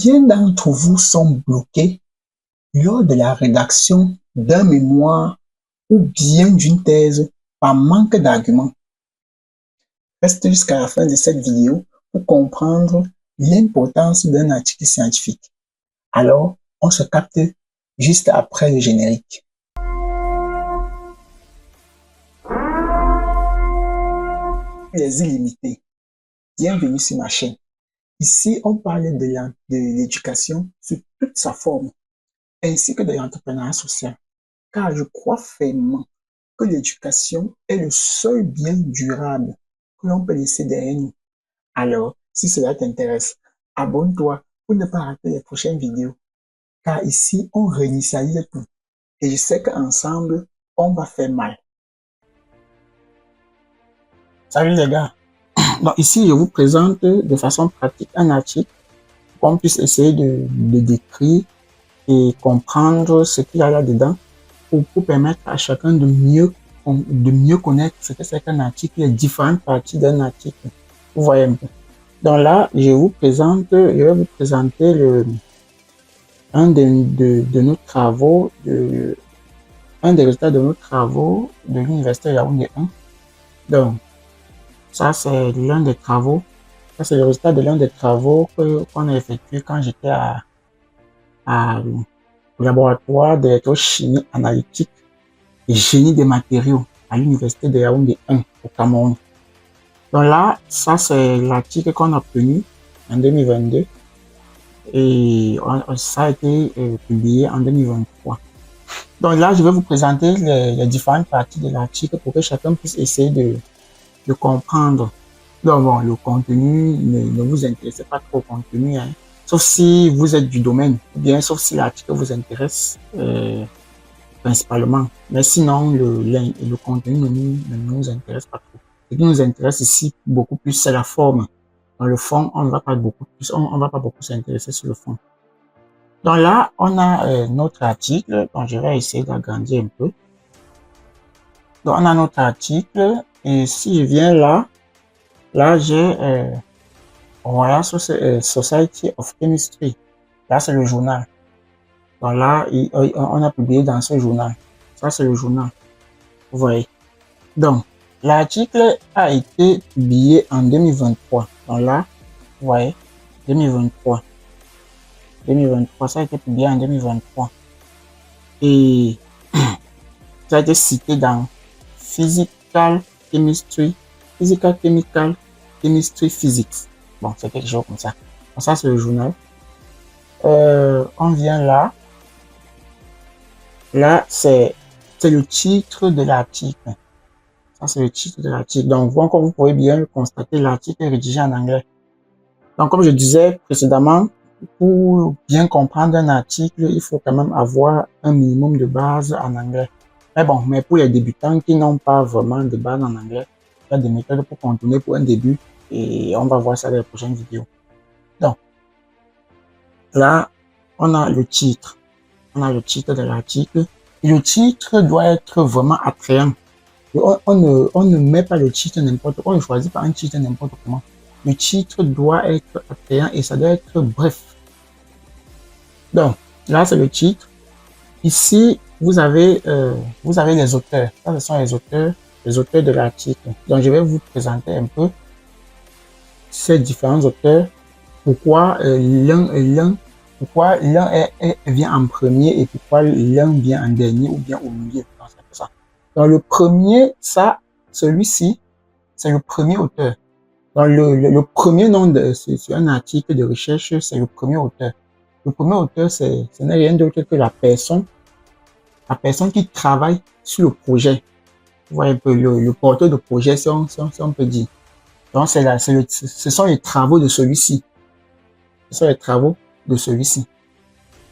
Combien d'entre vous sont bloqués lors de la rédaction d'un mémoire ou bien d'une thèse par manque d'arguments? Reste jusqu'à la fin de cette vidéo pour comprendre l'importance d'un article scientifique. Alors, on se capte juste après le générique. Les illimités. Bienvenue sur ma chaîne. Ici, on parle de l'éducation sous toute sa forme, ainsi que de l'entrepreneuriat social. Car je crois fermement que l'éducation est le seul bien durable que l'on peut laisser derrière nous. Alors, si cela t'intéresse, abonne-toi pour ne pas rater les prochaines vidéos. Car ici, on réinitialise tout. Et je sais qu'ensemble, on va faire mal. Salut les gars. Donc ici, je vous présente de façon pratique un article pour qu'on puisse essayer de décrire et comprendre ce qu'il y a là-dedans pour permettre à chacun de mieux connaître ce que c'est qu'un article, les différentes parties d'un article. Vous voyez un peu. Donc là, je vais vous présenter un de nos travaux, un des résultats de nos travaux de l'Université Yaoundé 1. Donc, ça, c'est l'un des travaux. Ça, c'est le résultat de l'un des travaux qu'on a effectué quand j'étais au laboratoire d'électrochimie analytique et génie des matériaux à l'Université de Yaoundé 1 au Cameroun. Donc là, ça, c'est l'article qu'on a obtenu en 2022 et ça a été publié en 2023. Donc là, je vais vous présenter les différentes parties de l'article pour que chacun puisse essayer de comprendre. Donc bon, le contenu, ne vous intéressez pas trop au contenu, hein, sauf si vous êtes du domaine, ou bien sauf si l'article vous intéresse principalement. Mais sinon, le contenu ne nous intéresse pas trop. Ce qui nous intéresse ici beaucoup plus, c'est la forme. Dans le fond, on ne va pas beaucoup plus, on va pas beaucoup s'intéresser sur le fond. Donc là, on a notre article, donc je vais essayer d'agrandir un peu. Donc on a notre article, et si je viens là, j'ai Royal Society of Chemistry. Là, c'est le journal. Donc là, on a publié dans ce journal. Ça, c'est le journal. Vous voyez. Donc, l'article a été publié en 2023. Donc là, vous voyez, 2023. 2023, ça a été publié en 2023. Et ça a été cité dans Physical Chemistry Physics. Bon, c'est quelque chose comme ça. Donc ça, c'est le journal. On vient là. Là, c'est le titre de l'article. Ça, c'est le titre de l'article. Donc, comme vous pouvez bien le constater, l'article est rédigé en anglais. Donc, comme je disais précédemment, pour bien comprendre un article, il faut quand même avoir un minimum de base en anglais. Mais bon, mais pour les débutants qui n'ont pas vraiment de base en anglais, il y a des méthodes pour contourner pour un début et on va voir ça dans les prochaines vidéos. Donc, là, on a le titre. On a le titre de l'article. Et le titre doit être vraiment attrayant. On ne met pas le titre n'importe quoi, on ne choisit pas un titre n'importe comment. Le titre doit être attrayant et ça doit être bref. Donc, là, c'est le titre. Ici, vous avez les auteurs. Ça, ce sont les auteurs de l'article. Donc, je vais vous présenter un peu ces différents auteurs. Pourquoi l'un vient en premier et pourquoi l'un vient en dernier ou bien au milieu. Donc, c'est ça. Donc, le premier, celui-ci, c'est le premier auteur. Donc, le premier nom sur un article de recherche, c'est le premier auteur. Le premier auteur, ce n'est rien d'autre que la personne qui travaille sur le projet. Vous voyez un peu le porteur de projet, si on peut dire. Donc, ce sont les travaux de celui-ci. Ce sont les travaux de celui-ci.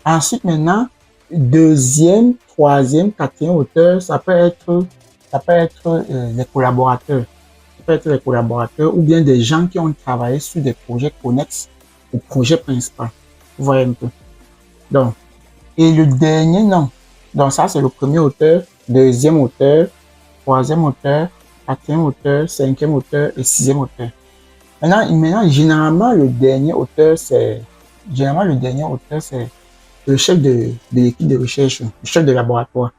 Ensuite, maintenant, deuxième, troisième, quatrième auteur, ça peut être les collaborateurs. Ça peut être les collaborateurs ou bien des gens qui ont travaillé sur des projets connexes au projet principal. Vous voyez un peu. Donc, et le dernier nom. Donc, ça, c'est le premier auteur, deuxième auteur, troisième auteur, quatrième auteur, cinquième auteur et sixième auteur. Maintenant, généralement, le dernier auteur, c'est généralement, le dernier auteur, c'est le chef de l'équipe de recherche, le chef de laboratoire.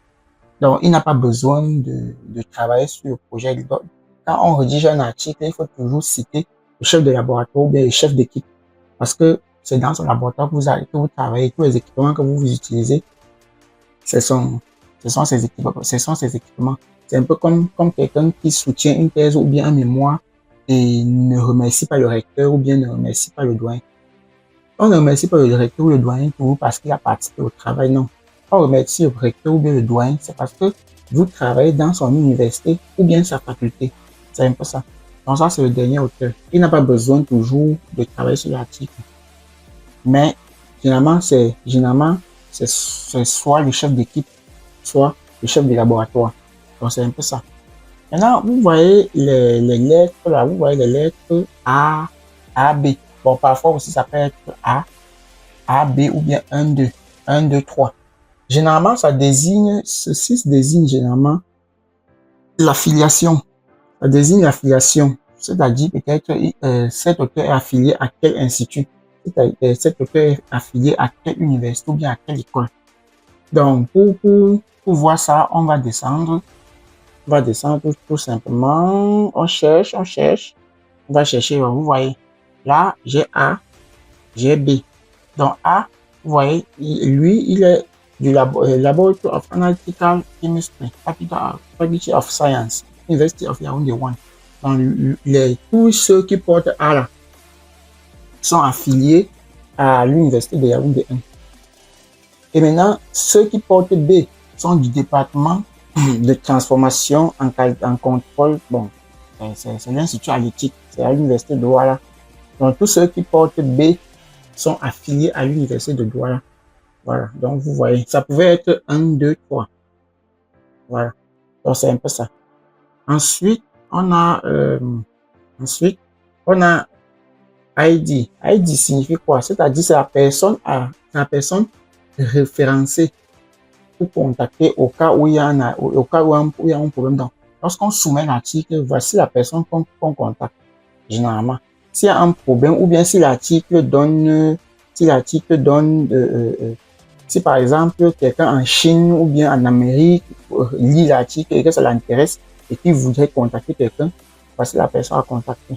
Donc, il n'a pas besoin de travailler sur le projet. Donc, quand on rédige un article, il faut toujours citer le chef de laboratoire ou bien le chef d'équipe. Parce que c'est dans son laboratoire que vous travaillez, tous les équipements que vous utilisez, ce sont, ces équipements, C'est un peu comme quelqu'un qui soutient une thèse ou bien un mémoire et ne remercie pas le recteur ou bien ne remercie pas le doyen. On ne remercie pas le directeur ou le doyen toujours parce qu'il a participé au travail, non. On remercie le recteur ou bien le doyen, c'est parce que vous travaillez dans son université ou bien sa faculté. C'est un peu ça. Donc ça, c'est le dernier auteur. Il n'a pas besoin toujours de travailler sur l'article. Mais généralement, c'est soit le chef d'équipe, soit le chef de laboratoire. Donc c'est un peu ça. Maintenant, vous voyez les lettres là, vous voyez les lettres A, B. Bon, parfois aussi ça peut être A, B ou bien 1, 2, 1, 2, 3. Généralement, ceci désigne généralement l'affiliation. Ça désigne l'affiliation. C'est-à-dire peut-être cet auteur est affilié à quel institut. Cet auteur est affilié à quelle université ou bien à quelle école. Donc, pour voir ça, on va descendre. On va descendre tout simplement. On cherche. On va chercher, vous voyez. Là, j'ai A, j'ai B. Donc, A, vous voyez, lui, il est du Laboratory of Analytical Chemistry, Faculty of Science, University of Yaoundé 1. Donc, tous ceux qui portent A là sont affiliés à l'Université de Yaoundé 1. Et maintenant, ceux qui portent B sont du département de transformation en contrôle. Bon, c'est l'Institut Halitique, c'est à l'Université de Douala. Donc, tous ceux qui portent B sont affiliés à l'Université de Douala. Voilà, donc vous voyez, ça pouvait être 1, 2, 3. Voilà, donc c'est un peu ça. Ensuite, on a ID. ID signifie quoi? C'est-à-dire c'est la personne référencée pour contacter au cas où il y a un problème. Donc, lorsqu'on soumet l'article, voici la personne qu'on contacte généralement. S'il y a un problème ou bien si l'article donne, si par exemple quelqu'un en Chine ou bien en Amérique lit l'article et que ça l'intéresse et qu'il voudrait contacter quelqu'un, voici la personne à contacter.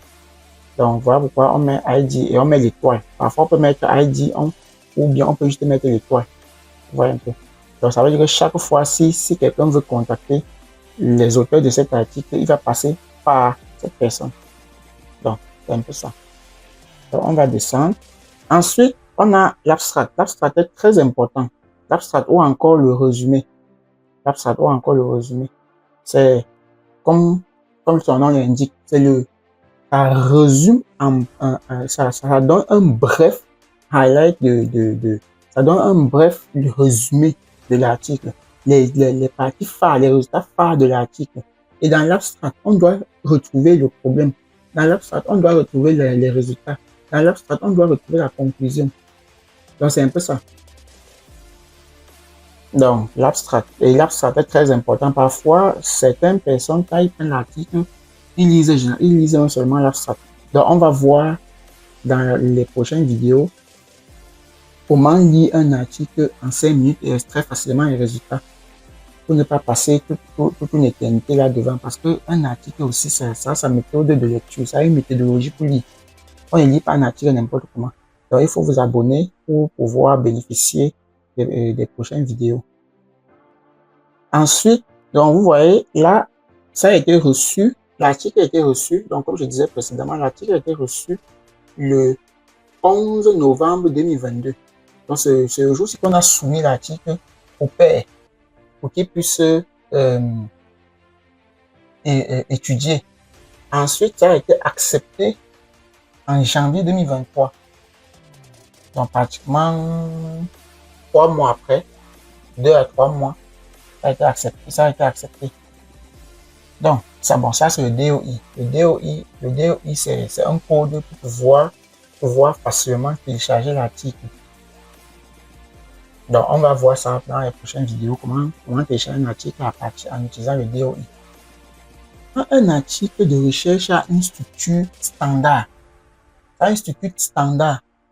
Donc voilà pourquoi on met ID et on met l'étoile. Parfois on peut mettre ID ou bien on peut juste mettre l'étoile. Voilà un peu. Donc ça veut dire que chaque fois si quelqu'un veut contacter les auteurs de cet article, il va passer par cette personne. Donc c'est un peu ça. Donc on va descendre. Ensuite, on a l'abstract. L'abstract est très important. L'abstract ou encore le résumé. L'abstract ou encore le résumé. C'est comme son nom l'indique, c'est ça résume, ça donne un bref highlight ça donne un bref résumé de l'article. Les parties phares, les résultats phares de l'article. Et dans l'abstract, on doit retrouver le problème. Dans l'abstract, on doit retrouver les résultats. Dans l'abstract, on doit retrouver la conclusion. Donc, c'est un peu ça. Donc, l'abstract. Et l'abstract est très important. Parfois, certaines personnes, quand ils prennent l'article, ils lisent non seulement l'abstract. Donc, on va voir dans les prochaines vidéos comment lire un article en 5 minutes et extraire facilement les résultats pour ne pas passer toute une éternité là-devant. Parce qu'un article aussi, ça a sa méthode de lecture, ça a une méthodologie pour lire. On ne lit pas un article n'importe comment. Donc, il faut vous abonner pour pouvoir bénéficier des prochaines vidéos. Ensuite, donc vous voyez, là, ça a été reçu. L'article a été reçu. Donc, comme je disais précédemment, l'article a été reçu le 11 novembre 2022. Donc, c'est le jour qu'on a soumis l'article au père pour qu'il puisse étudier. Ensuite, ça a été accepté en janvier 2023. Donc, pratiquement 3 mois après, 2 à 3 mois, ça a été accepté. Donc, ça c'est le DOI. Le DOI, c'est un code pour pouvoir facilement télécharger l'article. Donc, on va voir ça dans les prochaines vidéos, comment télécharger un article en utilisant le DOI. Un article de recherche a une structure standard.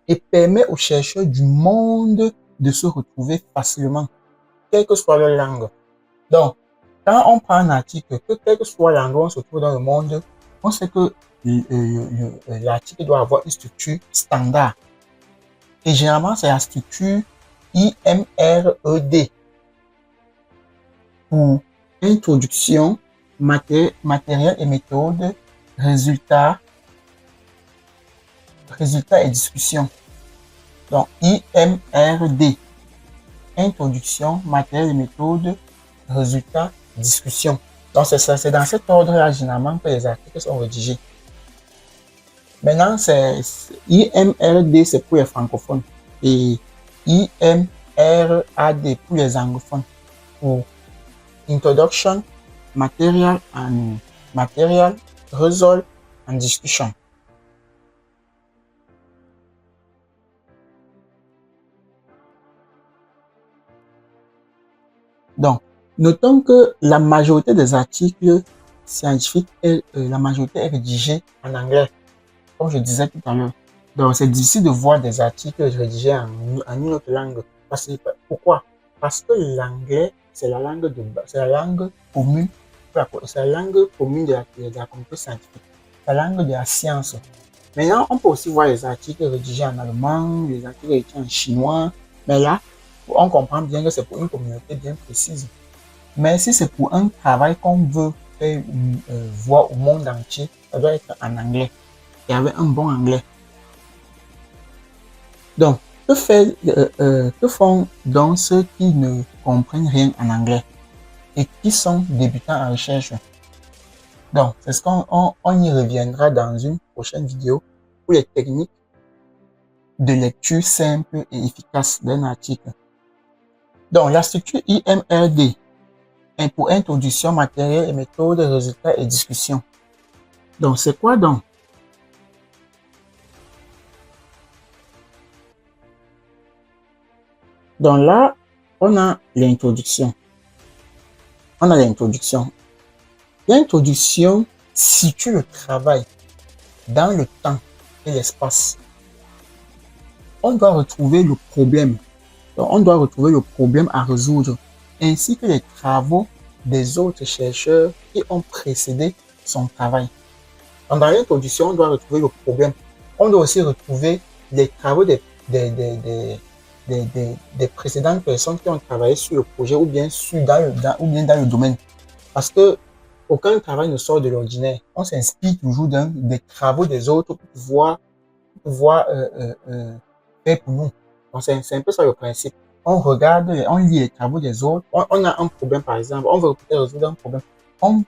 et permet aux chercheurs du monde de se retrouver facilement, quelle que soit leur langue. Donc, quand on prend un article, que quel que soit l'endroit où on se trouve dans le monde, on sait que l'article doit avoir une structure standard. Et généralement, c'est la structure IMRED pour introduction, matériel et méthode, résultats et discussion. Donc, IMRD, introduction, matériel et méthode, résultats, discussion. Donc, c'est dans cet ordre-là, généralement, que les articles sont rédigés. Maintenant, IMRD, c'est pour les francophones. Et IMRAD pour les anglophones. Pour Introduction, Material, Result and Discussion. Donc, notons que la majorité des articles scientifiques, la majorité est rédigée en anglais, comme je disais tout à l'heure. Donc, c'est difficile de voir des articles rédigés en une autre langue. Pourquoi? Parce que l'anglais, c'est la langue commune, c'est la langue commune de la communauté scientifique, la langue de la science. Maintenant, on peut aussi voir les articles rédigés en allemand, les articles rédigés en chinois, mais là, on comprend bien que c'est pour une communauté bien précise. Mais si c'est pour un travail qu'on veut faire voir au monde entier, ça doit être en anglais et avec un bon anglais. Donc, que font donc ceux qui ne comprennent rien en anglais et qui sont débutants en recherche? Donc, c'est ce qu'on y reviendra dans une prochaine vidéo pour les techniques de lecture simple et efficace d'un article. Donc, la structure IMRD est pour introduction, matériel et méthode, résultats et discussion. Donc, c'est quoi donc? Donc là, on a l'introduction. L'introduction situe le travail dans le temps et l'espace. On doit retrouver le problème. Donc, on doit retrouver le problème à résoudre, ainsi que les travaux des autres chercheurs qui ont précédé son travail. Donc, dans l'introduction, on doit retrouver le problème. On doit aussi retrouver les travaux des précédentes personnes qui ont travaillé sur le projet ou bien dans le domaine. Parce que aucun travail ne sort de l'ordinaire. On s'inspire toujours des travaux des autres pour pouvoir faire pour nous. Donc, c'est un peu ça le principe. On regarde, on lit les travaux des autres. On a un problème, par exemple. On veut peut-être résoudre un problème. On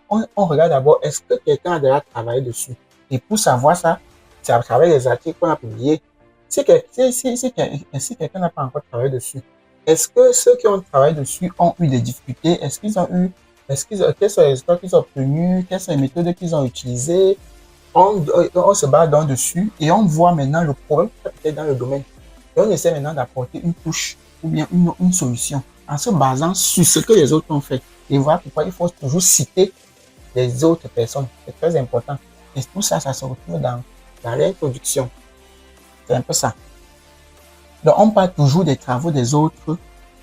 regarde d'abord, est-ce que quelqu'un a déjà travaillé dessus? Et pour savoir ça, c'est à travers les articles qu'on a publiés. Si quelqu'un n'a pas encore travaillé dessus, est-ce que ceux qui ont travaillé dessus ont eu des difficultés? Quels sont les résultats qu'ils ont obtenus? Quelles sont les méthodes qu'ils ont utilisées? On se bat donc dessus et on voit maintenant le problème qui est peut-être dans le domaine. Et on essaie maintenant d'apporter une touche ou bien une solution en se basant sur ce que les autres ont fait. Et voilà pourquoi il faut toujours citer les autres personnes. C'est très important. Et tout ça, ça se retrouve dans l'introduction. C'est un peu ça. Donc, on parle toujours des travaux des autres,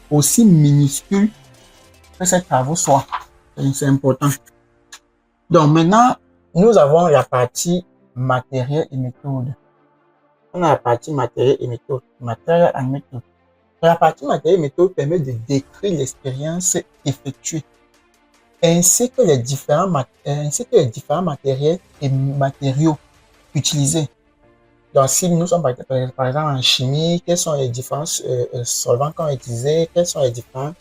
aussi minuscules que ces travaux soient. C'est important. Donc, maintenant, nous avons la partie matériel et méthode. On a la partie matériel et méthode. Matériel et méthode. La partie matériel et méthode permet de décrire l'expérience effectuée, ainsi que les différents matériels et matériaux utilisés. Donc, si nous sommes par exemple en chimie, quels sont les différents solvants qu'on a utilisés, quels sont les différents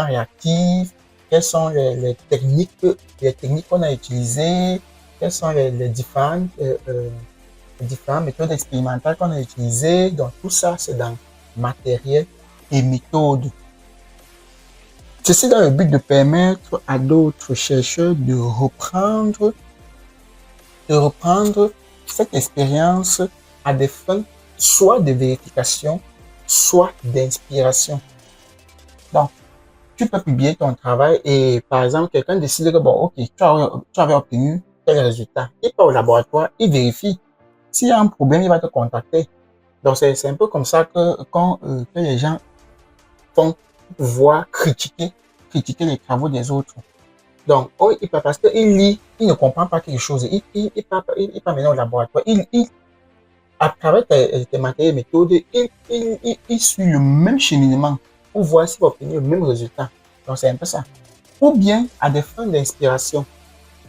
réactifs, quelles sont les techniques qu'on a utilisées, quelles sont les différentes méthodes expérimentales qu'on a utilisées. Donc, tout ça, c'est dans matériel et méthode. Ceci dans le but de permettre à d'autres chercheurs de reprendre cette expérience à des fins soit de vérification, soit d'inspiration. Donc, tu peux publier ton travail et par exemple, quelqu'un décide que bon, ok, tu avais obtenu tel résultat. Il part au laboratoire, il vérifie. S'il y a un problème, il va te contacter. Donc, c'est un peu comme ça que quand que les gens font pour pouvoir critiquer les travaux des autres. Donc, oh, parce qu'il lit, il ne comprend pas quelque chose. Il part maintenant au laboratoire. À travers tes matériaux et méthodes, il suit le même cheminement pour voir s'il va obtenir le même résultat. Donc, c'est un peu ça. Ou bien à des fins d'inspiration.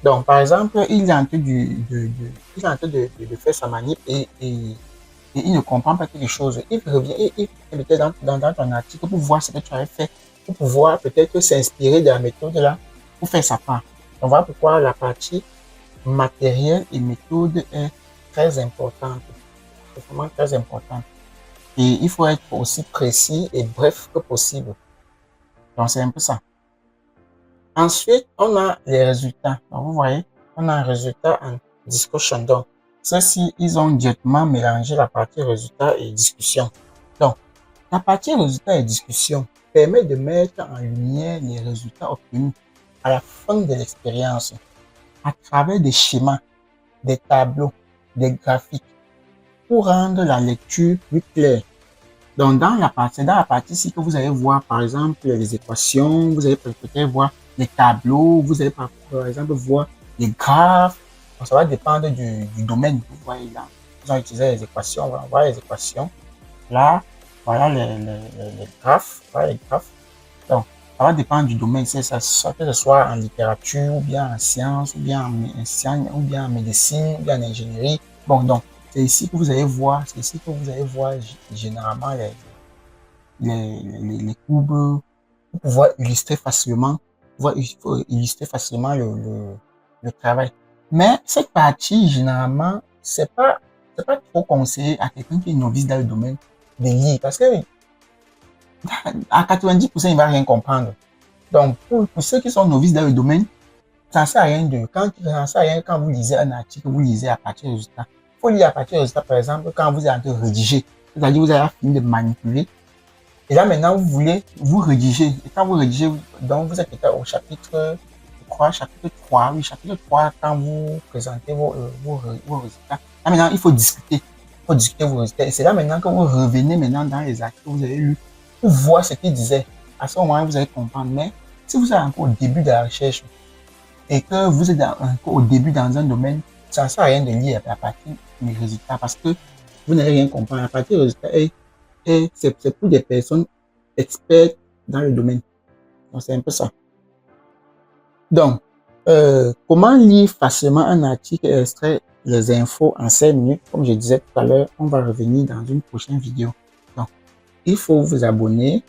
Donc, par exemple, il est en train il est en train de faire sa manip et il ne comprend pas quelque chose. Il revient, il peut-être dans ton article pour voir ce que tu avais fait, pour pouvoir peut-être s'inspirer de la méthode là pour faire sa part. On voit pourquoi la partie matériel et méthode est très importante. C'est vraiment très importante. Et il faut être aussi précis et bref que possible. Donc, c'est un peu ça. Ensuite, on a les résultats. Donc, vous voyez, on a un résultat en discussion. Donc, ceux-ci, ils ont directement mélangé la partie résultat et discussion. Donc, la partie résultat et discussion permet de mettre en lumière les résultats obtenus à la fin de l'expérience à travers des schémas, des tableaux, des graphiques pour rendre la lecture plus claire. Donc, dans la partie ici que vous allez voir, par exemple, les équations, vous allez peut-être voir les tableaux, vous allez par exemple voir les graphes. Donc, ça va dépendre du domaine. Vous voyez là, ils ont utilisé les équations. Voilà, on voit les équations. Là, voilà les graphes. Voilà les graphes. Donc, ça va dépendre du domaine. C'est ça, que ce soit en littérature, ou bien en sciences, ou bien en sciences, ou bien en médecine, ou bien en ingénierie. Bon, donc, c'est ici que vous allez voir, c'est ici que vous allez voir généralement les courbes pour pouvoir illustrer facilement, illustrer facilement le travail. Mais cette partie, généralement, c'est pas trop conseillé à quelqu'un qui est novice dans le domaine de lire parce que à 90%, il ne va rien comprendre. Donc, pour ceux qui sont novices dans le domaine, ça ne sert à rien ça sert à rien quand vous lisez un article, vous lisez à partir du résultat. Il faut lire à partir du résultat, par exemple, quand vous êtes en train de rédiger. C'est-à-dire, vous avez fini de manipuler. Et là, maintenant, vous voulez vous rédiger. Et quand vous rédigez, donc, vous êtes peut-être au chapitre, je crois, chapitre 3. Oui, chapitre 3, quand vous présentez vos résultats. Là, maintenant, il faut discuter. Il faut discuter vos résultats. Et c'est là maintenant que vous revenez maintenant dans les articles que vous avez lus pour voir ce qu'il disait. À ce moment-là, vous allez comprendre. Mais si vous êtes encore au début de la recherche et que vous êtes encore au début dans un domaine, ça ne sert à rien de lire à partir des résultats parce que vous n'allez rien comprendre. À partir des résultats, et c'est pour des personnes expertes dans le domaine. Donc, c'est un peu ça. Donc, comment lire facilement un article et extraire les infos en 5 minutes? Comme je disais tout à l'heure, on va revenir dans une prochaine vidéo. Donc, il faut vous abonner.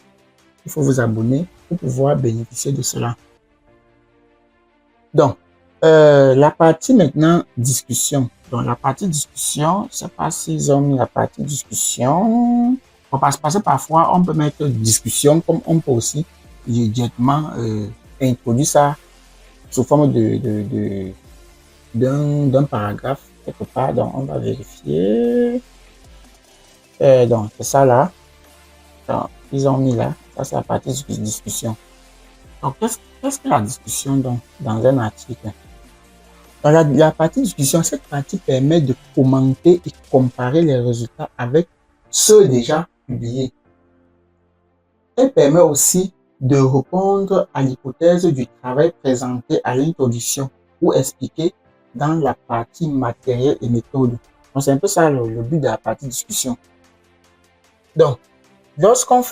Il faut vous abonner pour pouvoir bénéficier de cela. Donc, la partie maintenant discussion. Donc, la partie discussion, je ne sais pas s'ils ont mis la partie discussion. Parce que parfois, on peut mettre discussion comme on peut aussi directement introduire ça sous forme d'un paragraphe quelque part. Donc, on va vérifier. Donc, c'est ça là. Donc, ils ont mis là. Ça, c'est la partie discussion. Donc, qu'est-ce que la discussion donc, dans un article? Dans la partie discussion, cette partie permet de commenter et comparer les résultats avec ceux déjà publiés. Elle permet aussi de répondre à l'hypothèse du travail présenté à l'introduction ou expliqué dans la partie matériel et méthode. Donc, c'est un peu ça le but de la partie discussion. Donc, lorsqu'on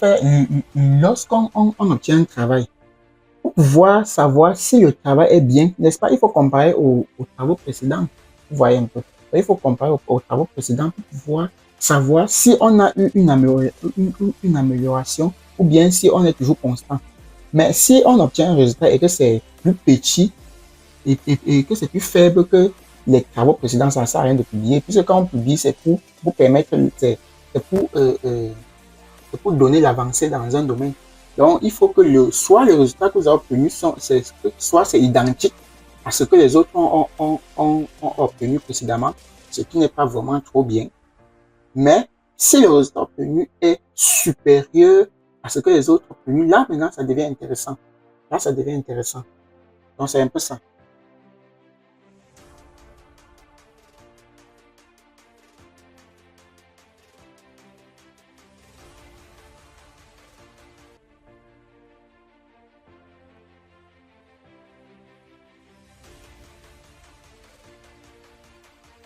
obtient un travail, pour pouvoir savoir si le travail est bien, n'est-ce pas, il faut comparer aux travaux précédents. Vous voyez un peu. Il faut comparer aux travaux précédents pour pouvoir savoir si on a eu une amélioration ou bien si on est toujours constant. Mais si on obtient un résultat et que c'est plus petit et que c'est plus faible que les travaux précédents, ça ne sert à rien de publier. Puisque quand on publie, c'est pour vous permettre, c'est pour donner l'avancée dans un domaine. Donc, il faut que soit le résultat que vous avez obtenu, soit c'est identique à ce que les autres ont obtenu précédemment, ce qui n'est pas vraiment trop bien. Mais si le résultat obtenu est supérieur à ce que les autres ont obtenu, là, maintenant, ça devient intéressant. Là, ça devient intéressant. Donc, c'est un peu ça.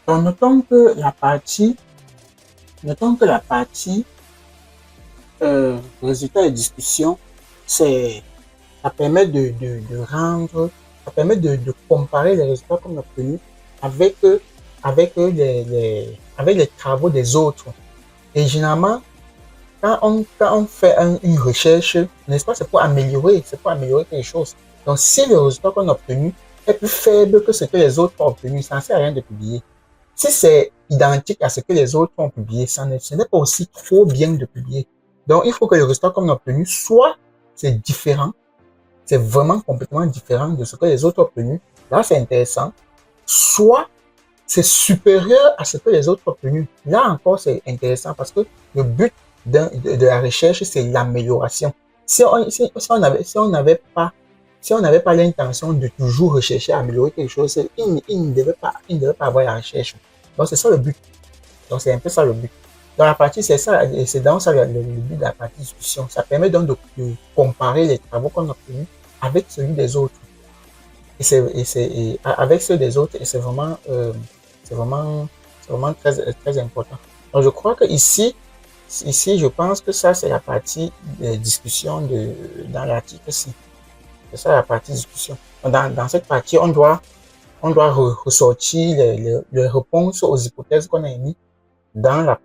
Donc, notons que la partie résultats et discussion, ça permet ça permet de comparer les résultats qu'on a obtenus avec, avec les travaux des autres. Et généralement, quand on fait une recherche, n'est-ce pas, c'est pour améliorer quelque chose. Donc, si le résultat qu'on a obtenu est plus faible que ce que les autres ont obtenu, ça ne sert à rien de publier. Si c'est identique à ce que les autres ont publié, ce n'est pas aussi trop bien de publier. Donc, il faut que le résultat qu'on a obtenu, soit c'est différent, c'est vraiment complètement différent de ce que les autres ont obtenu. Là, c'est intéressant. Soit c'est supérieur à ce que les autres ont obtenu. Là encore, c'est intéressant parce que le but de la recherche, c'est l'amélioration. Si on n'avait pas l'intention de toujours rechercher à améliorer quelque chose, il ne devait pas avoir la recherche. Donc, c'est ça le but. Donc, c'est un peu ça le but. Dans la partie, c'est ça, et c'est dans ça le but de la partie discussion. Ça permet donc de comparer les travaux qu'on a obtenus avec celui des autres. Et avec ceux des autres, et c'est vraiment très important. Donc, je crois que ici, je pense que ça, c'est la partie discussion dans l'article-ci. C'est ça la partie discussion. Dans cette partie, on doit ressortir les réponses aux hypothèses qu'on a émises dans la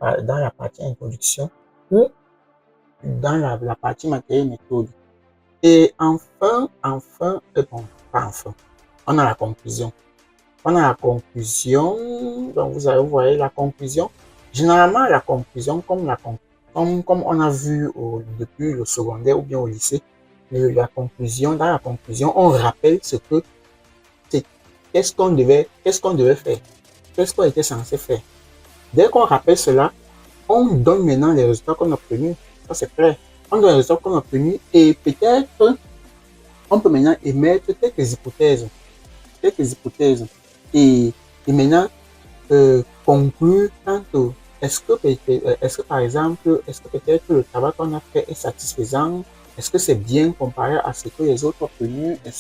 partie introduction ou dans la partie matériel méthode. Et enfin, bon, pas enfin, on a la conclusion. Donc vous voyez la conclusion. Généralement, la conclusion, comme on a vu depuis le secondaire ou bien au lycée, dans la conclusion, on rappelle qu'est-ce qu'on devait faire, qu'est-ce qu'on était censé faire. Dès qu'on rappelle cela, on donne maintenant les résultats qu'on a obtenus. Ça, c'est clair. On donne les résultats qu'on a obtenus et peut-être on peut maintenant émettre quelques hypothèses. Et maintenant, conclure quant au est-ce que par exemple, est-ce que peut-être le travail qu'on a fait est satisfaisant? Est-ce que c'est bien comparé à ce que les autres ont obtenu? Donc,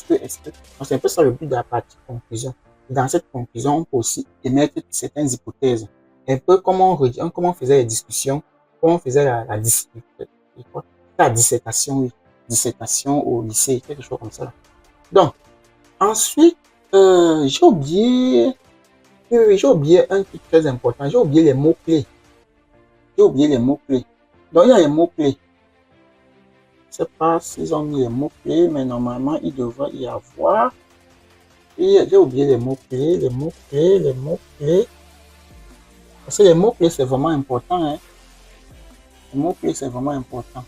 c'est un peu ça le but de la partie conclusion. Dans cette conclusion, on peut aussi émettre certaines hypothèses. Un peu comme on faisait les discussions, comment on faisait la dissertation, oui. Dissertation au lycée, quelque chose comme ça. Donc, ensuite, j'ai oublié un truc très important. J'ai oublié les mots-clés. Donc, il y a les mots-clés. Je ne sais pas s'ils ont mis les mots-clés, mais normalement, il devrait y avoir. Et j'ai oublié les mots-clés. Parce que les mots-clés, c'est vraiment important. Hein. Les mots-clés, c'est vraiment important.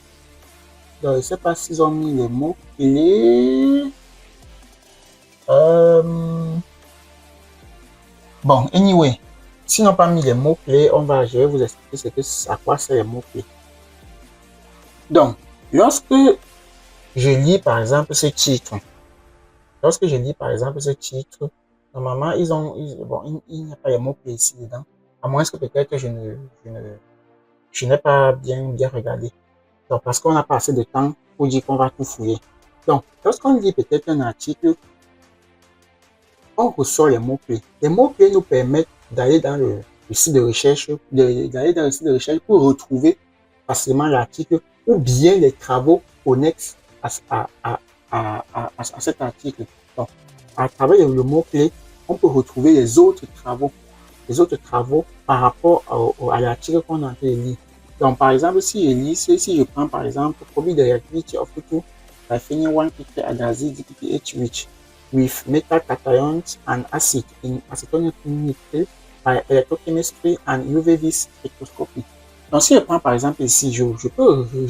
Donc, je ne sais pas s'ils ont mis les mots-clés. Bon, anyway, s'ils n'ont pas mis les mots-clés, je vais vous expliquer à quoi c'est les mots-clés. Donc, lorsque je lis par exemple ce titre, normalement, il n'y a pas les mots-clés ici dedans, à moins que peut-être je n'ai pas bien regardé. Donc, parce qu'on n'a pas assez de temps pour dire qu'on va tout fouiller. Donc, lorsqu'on lit peut-être un article, on ressort les mots-clés. Les mots-clés nous permettent d'aller dans le site de recherche, pour retrouver facilement l'article ou bien les travaux connexes à cet article. Donc, à travers le mot-clé, on peut retrouver les autres travaux par rapport à l'article qu'on a en train de lire. Donc, par exemple, si je prends par exemple Probability reactivity of two by one picture adhesive DPPH with metal cations and acid in acetonic nickel by electrochemistry and UV spectroscopy. Donc, si je prends par exemple ici, je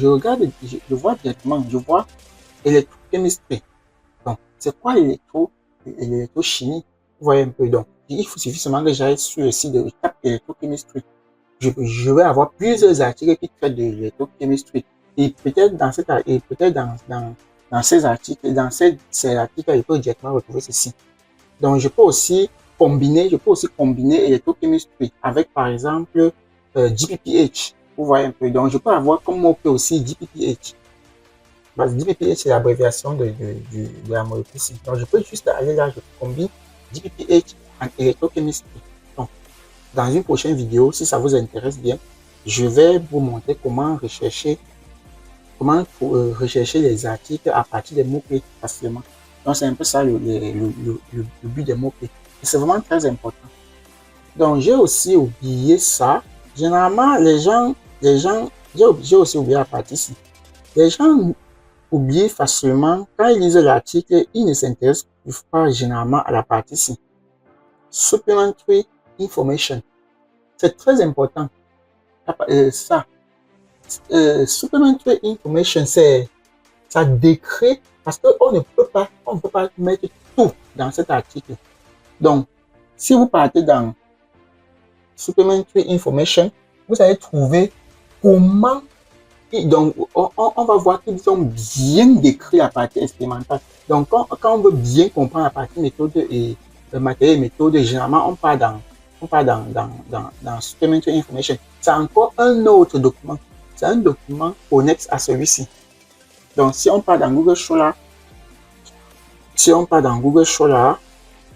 regarde, je vois directement, je vois électrochimie. Donc, c'est quoi l'électrochimie? Vous voyez un peu. Donc, il suffit seulement que j'aille sur le site de électrochimistry. Je vais avoir plusieurs articles qui traitent de l'électrochimistry. Et peut-être dans ces articles, je peux directement retrouver ceci. Donc, je peux aussi combiner électrochimistry avec, par exemple, GPPH. Vous voyez un peu. Donc, je peux avoir comme mot-clé aussi GPPH. Parce que GPPH, c'est l'abréviation de la molécule. Donc, je peux juste aller là, je combine GPPH et electrochemistry. Donc, dans une prochaine vidéo, si ça vous intéresse bien, je vais vous montrer comment rechercher les articles à partir des mots-clés facilement. Donc, c'est un peu ça le but des mots-clés. C'est vraiment très important. Donc, j'ai aussi oublié ça. Généralement, j'ai aussi oublié la partie ici. Les gens oublient facilement, quand ils lisent l'article, ils ne s'intéressent pas généralement à la partie ici. Supplementary information. C'est très important. Supplementary information, ça décrit, parce qu'on ne peut pas mettre tout dans cet article. Donc, si vous partez dans Supplementary information, vous allez trouver comment, donc on va voir qu'ils ont bien décrit la partie expérimentale. Donc, quand on veut bien comprendre la partie méthode et matériel et méthode, généralement, on part dans Supplementary information. C'est encore un autre document. C'est un document connexe à celui-ci. Donc, si on part dans Google Scholar,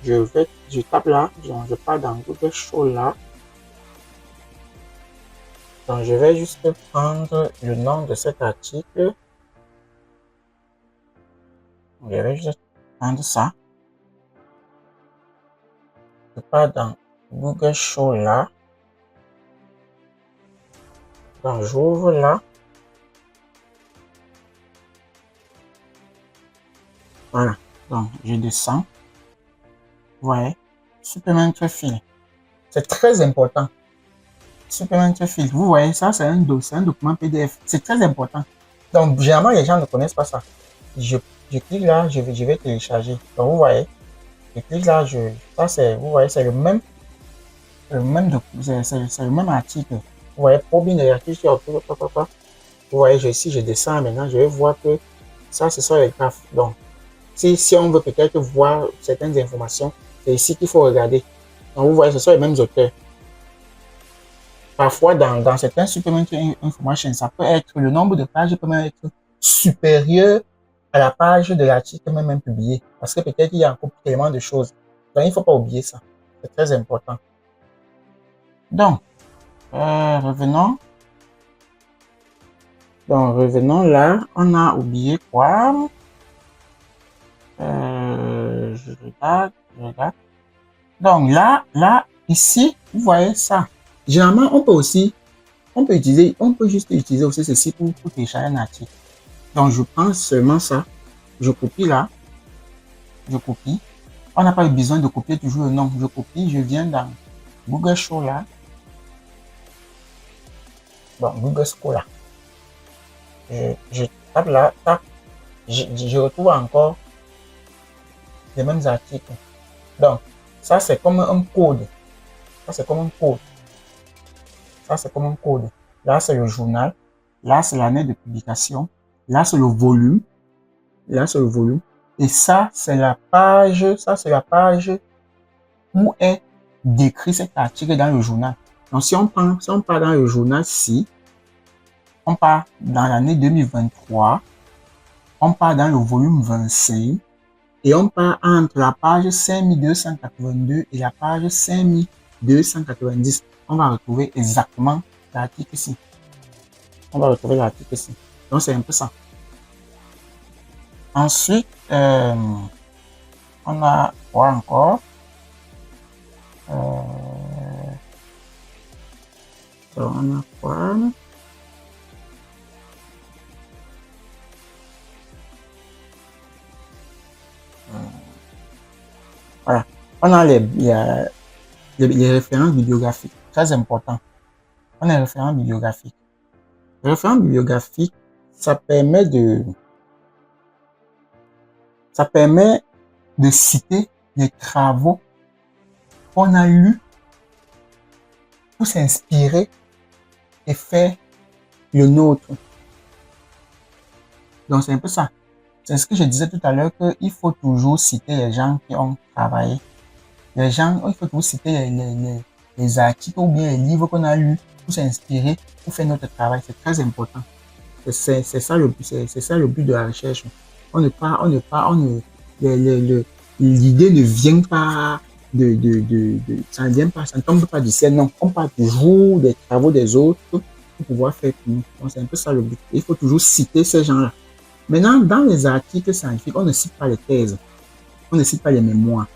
je tape là, je pars dans Google Scholar. Donc, je vais juste prendre le nom de cet article. Je vais juste prendre ça. Je pars dans Google Scholar. Donc, j'ouvre là. Voilà. Donc, je descends. Vous voyez, Supplementary field. C'est très important. Supplementary field. Vous voyez, ça, c'est un document PDF. C'est très important. Donc, généralement, les gens ne connaissent pas ça. Je clique là, je vais télécharger. Donc, vous voyez, je clique là, ça, c'est, vous voyez, c'est le même article. Vous voyez, pour bien les articles, vous voyez, si je descends maintenant, je vais voir que ça, ce sont les graphes. Donc, si on veut peut-être voir certaines informations, c'est ici qu'il faut regarder. Donc, vous voyez, ce sont les mêmes auteurs. Parfois, dans certains supplementary information, ça peut être, le nombre de pages peut même être supérieur à la page de l'article même publié. Parce que peut-être il y a encore tellement de choses. Donc, il ne faut pas oublier ça. C'est très important. Donc, revenons. Donc, revenons là. On a oublié quoi? Je regarde. Donc, là, ici, vous voyez ça. Généralement, on peut juste utiliser aussi ceci pour télécharger un article. Donc, je prends seulement ça. Je copie là. Je copie. On n'a pas besoin de copier toujours le nom. Je copie, je viens dans Google Scholar. Bon, Google Scholar. Je tape là, tape. Je retrouve encore les mêmes articles. Donc, ça c'est comme un code. Ça c'est comme un code. Ça c'est comme un code. Là c'est le journal. Là c'est l'année de publication. Là c'est le volume. Là c'est le volume. Et ça c'est la page. Ça c'est la page où est décrit cet article dans le journal. Donc si on part dans le journal ci, on part dans l'année 2023. On part dans le volume 25. Et on part entre la page 5282 et la page 5290. On va retrouver exactement l'article ici. Donc, c'est un peu ça. Ensuite, on a quoi encore? On a quoi? Voilà. On a les références bibliographiques. Très important. On a les références bibliographiques. Les références bibliographiques, ça permet de citer les travaux qu'on a lus pour s'inspirer et faire le nôtre. Donc, c'est un peu ça. C'est ce que je disais tout à l'heure, qu'il faut toujours citer les gens qui ont travaillé. Il faut toujours citer les articles ou bien les livres qu'on a lus pour s'inspirer, pour faire notre travail. C'est très important. C'est ça le but de la recherche. L'idée ne vient pas ça ne vient pas, ça ne tombe pas du ciel, non. On parle toujours des travaux des autres pour pouvoir faire pour nous. Donc, c'est un peu ça le but. Il faut toujours citer ces gens-là. Maintenant, dans les articles scientifiques, on ne cite pas les thèses, on ne cite pas les mémoires.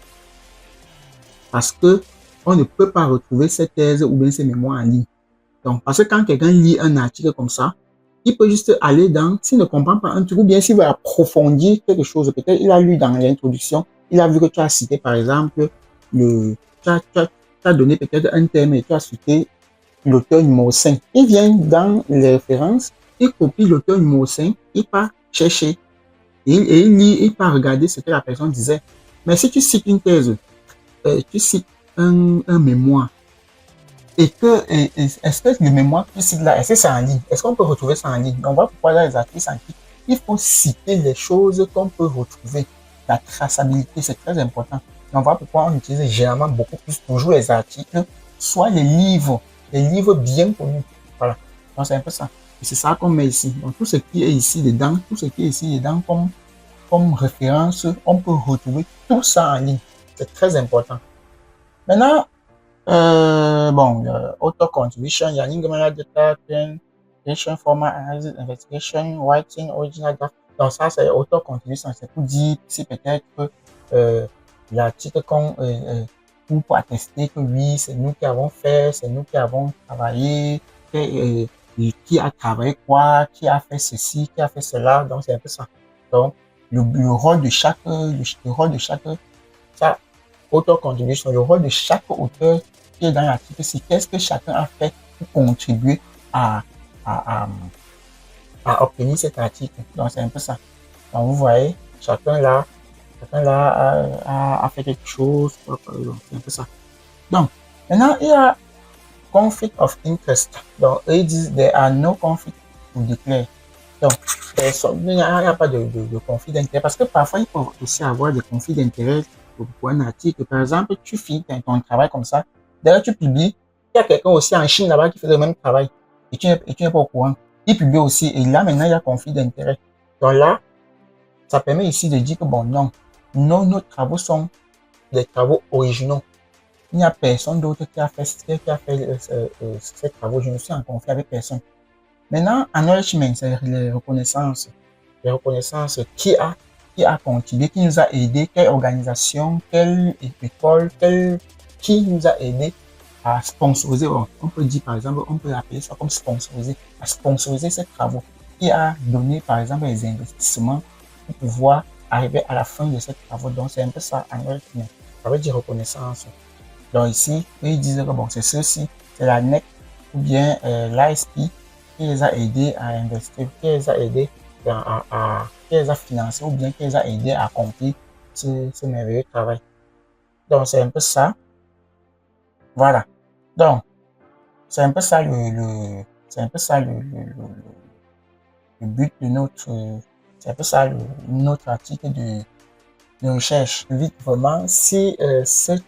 Parce que on ne peut pas retrouver ces thèses ou bien ces mémoires en ligne. Donc, parce que quand quelqu'un lit un article comme ça, il peut juste aller dans, s'il ne comprend pas un truc, ou bien s'il veut approfondir quelque chose, peut-être il a lu dans l'introduction, il a vu que tu as cité, par exemple, tu as donné peut-être un thème et tu as cité l'auteur numéro 5. Il vient dans les références, il copie l'auteur numéro 5, il part chercher, et il lit, il part regarder ce que la personne disait. Mais si tu cites une thèse, tu cites un mémoire, et que, est-ce que le mémoire que tu cites là, est-ce que c'est en ligne? Est-ce qu'on peut retrouver ça en ligne? On voit pourquoi dans les articles scientifiques, il faut citer les choses qu'on peut retrouver. La traçabilité, c'est très important. On voit pourquoi on utilise généralement beaucoup plus toujours les articles, soit les livres bien connus. Voilà. Donc c'est un peu ça. Et c'est ça qu'on met ici. Donc tout ce qui est ici dedans, tout ce qui est ici dedans comme référence, on peut retrouver tout ça en ligne. C'est très important. Maintenant, bon, auto contribution, Yannick Gamala data, creation, format, analysis, investigation, writing, original draft. Donc ça, c'est auto contribution. C'est pour dire si peut-être l'article pour attester que oui, c'est nous qui avons fait, c'est nous qui avons travaillé, qui a travaillé quoi, qui a fait ceci, qui a fait cela. Donc c'est un peu ça. Donc le rôle de chaque, le rôle de chaque, ça, auto-contribution, le rôle de chaque auteur qui est dans l'article, c'est qu'est-ce que chacun a fait pour contribuer à, à, à, à obtenir cet article. Donc, c'est un peu ça. Donc, vous voyez, chacun là a fait quelque chose. C'est un peu ça. Donc, maintenant, il y a conflict of interest. Donc, ils disent, there are no conflict to declare. Donc, il n'y a pas de conflit d'intérêt parce que parfois, il faut aussi avoir des conflits d'intérêt pour un article. Par exemple, tu finis ton travail comme ça, d'ailleurs, tu publies, il y a quelqu'un aussi en Chine là-bas qui fait le même travail et tu n'es pas au courant. Il publie aussi et là, maintenant, il y a conflit d'intérêt. Donc là, ça permet ici de dire que bon, non, nos travaux sont des travaux originaux. Il n'y a personne d'autre qui a fait ces travaux. Je ne suis en conflit avec personne. Maintenant, acknowledgement, c'est les reconnaissances. Les reconnaissances qui a contribué, qui nous a aidé, quelle organisation, quelle école, qui nous a aidé à sponsoriser. On peut dire, par exemple, on peut appeler ça comme sponsoriser, à sponsoriser ces travaux, qui a donné, par exemple, les investissements pour pouvoir arriver à la fin de ces travaux. Donc, c'est un peu ça, acknowledgement. Ça veut dire reconnaissance. Donc, ici, ils disent que bon, c'est ceci, c'est la NEC ou bien l'ASP qui les a aidés à investir, qui les a aidés qui les a financés ou bien qui les a aidés à accomplir ce merveilleux travail. Donc, c'est un peu ça. Voilà. Donc, c'est un peu ça c'est un peu ça le but de c'est un peu ça notre article de recherche. Vite, vraiment, si cette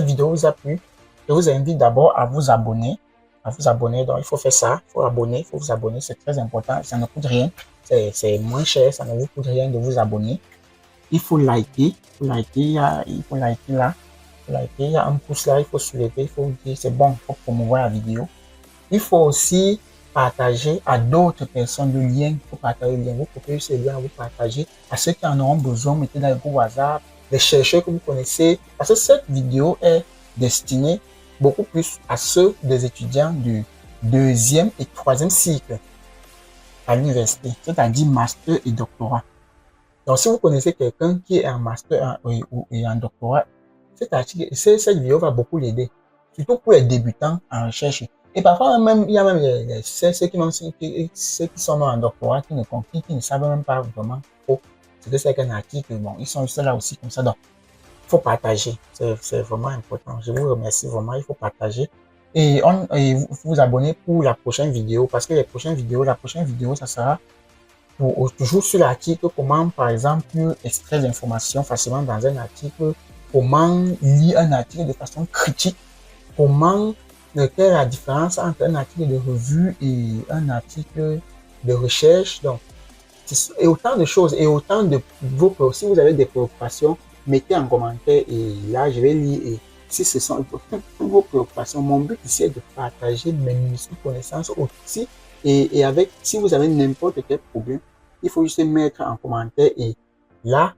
vidéo vous a plu, je vous invite d'abord à vous abonner. Donc, il faut faire ça, il faut vous abonner, c'est très important, ça ne coûte rien, c'est moins cher, ça ne vous coûte rien de vous abonner. Il faut liker, il faut liker là, il y a un pouce là, il faut soulever, il faut dire c'est bon, il faut promouvoir la vidéo. Il faut aussi partager à d'autres personnes le lien, il faut partager le lien, vous copiez ce lien, vous partagez à ceux qui en auront besoin, mettez dans le groupe WhatsApp, les chercheurs que vous connaissez, parce que cette vidéo est destinée beaucoup plus à ceux des étudiants du 2e et 3e cycle à l'université, c'est-à-dire master et doctorat. Donc, si vous connaissez quelqu'un qui est en master et en doctorat, cette vidéo va beaucoup l'aider, surtout pour les débutants en recherche. Et parfois, même, il y a même ceux qui sont en doctorat qui ne savent même pas vraiment trop ce que c'est qu'un article. Bon, ils sont juste là aussi comme ça. Donc, il faut partager. C'est vraiment important. Je vous remercie vraiment. Il faut partager. Et vous abonner pour la prochaine vidéo parce que la prochaine vidéo, ça sera toujours sur l'article, comment, par exemple, extraire l'information facilement dans un article, comment lire un article de façon critique, comment, quelle est la différence entre un article de revue et un article de recherche. Donc, et autant de choses, et autant de si vous avez des préoccupations mettez en commentaire et là, je vais lire. Et si ce sont toutes vos préoccupations, mon but ici est de partager mes connaissances aussi. Et avec, si vous avez n'importe quel problème, il faut juste mettre en commentaire et là,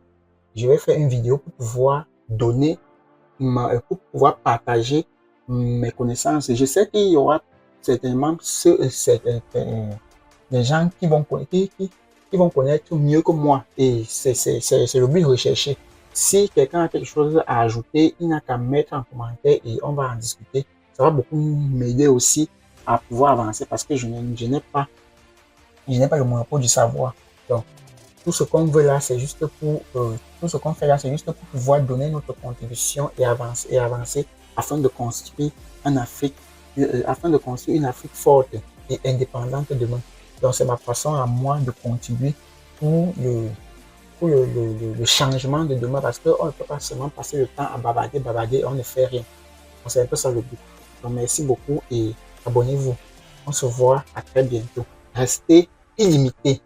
je vais faire une vidéo pour pouvoir donner, pour pouvoir partager mes connaissances. Je sais qu'il y aura certainement des gens qui vont, qui vont connaître mieux que moi. Et c'est le but recherché. Si quelqu'un a quelque chose à ajouter, il n'a qu'à mettre en commentaire et on va en discuter. Ça va beaucoup m'aider aussi à pouvoir avancer parce que je n'ai pas le monopole du savoir. Donc, tout ce qu'on veut là, c'est juste pour, tout ce qu'on fait là, c'est juste pour pouvoir donner notre contribution et avancer afin de construire une Afrique, afin de construire une Afrique forte et indépendante demain. Donc, c'est ma façon à moi de contribuer pour le changement de demain parce qu'on ne peut pas seulement passer le temps à bavarder, on ne fait rien. Donc, c'est un peu ça le but. Donc, merci beaucoup et abonnez-vous. On se voit à très bientôt. Restez illimité.